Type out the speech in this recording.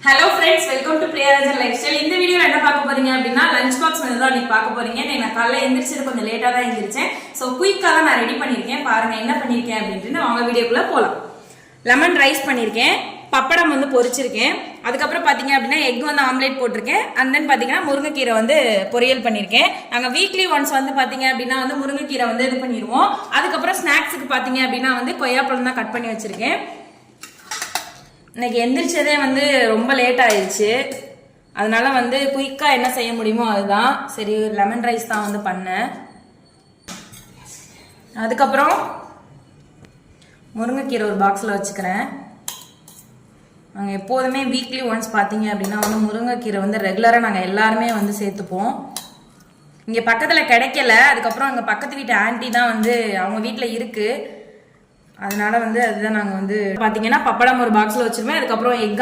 Hello friends, welcome to Priya Rajan life style. இந்த வீடியோல என்ன பார்க்க போறீங்க அப்படின்னா லஞ்ச் பாக்ஸ் மெனு தான் நீங்க பார்க்க போறீங்க. நான் காலையில எந்திரிச்சது கொஞ்சம் லேட்டா தான் எந்திரிச்சேன். ஸோ குயிக்கா தான் நான் ரெடி பண்ணிருக்கேன். பாருங்க என்ன பண்ணிருக்கேன் அப்படின்ட்டு வாங்க வீடியோக்குள்ள போலாம். லெமன் ரைஸ் பண்ணிருக்கேன், பப்படம் வந்து பொரிச்சிருக்கேன், அதுக்கப்புறம் பாத்தீங்க அப்படின்னா எக் வந்து ஆம்லேட் போட்டிருக்கேன், அண்ட் தென் பாத்தீங்கன்னா முருங்கைக்கீரை வந்து பொரியல் பண்ணிருக்கேன். நாங்க வீக்லி ஒன்ஸ் வந்து பாத்தீங்க அப்படின்னா வந்து முருங்கைக்கீரை வந்து இது பண்ணிடுவோம். அதுக்கப்புறம் ஸ்நாக்ஸுக்கு பாத்தீங்க அப்படின்னா வந்து கொய்யாப்பழம் தான் கட் பண்ணி வச்சிருக்கேன். இன்னைக்கு எந்திரிச்சதே வந்து ரொம்ப லேட் ஆயிடுச்சு, அதனால வந்து குயிக்கா என்ன செய்ய முடியுமோ அதுதான் சரி. லெமன் ரைஸ் தான் வந்து பண்ணேன். அதுக்கப்புறம் முருங்கைக்கீரை ஒரு பாக்ஸில் வச்சுக்கிறேன். நாங்கள் எப்போதுமே வீக்லி ஒன்ஸ் பார்த்தீங்க அப்படின்னா வந்து முருங்கைக்கீரை வந்து ரெகுலராக நாங்கள் எல்லாருமே வந்து சேர்த்துப்போம். இங்கே பக்கத்தில் கிடைக்கல, அதுக்கப்புறம் எங்கள் பக்கத்து வீட்டு ஆண்டி தான் வந்து அவங்க வீட்டில் இருக்குது, அதனால வந்து அதுதான் நாங்கள் வந்து பார்த்தீங்கன்னா பப்படம் ஒரு பாக்ஸில் வச்சுருவேன். அதுக்கப்புறம் எக்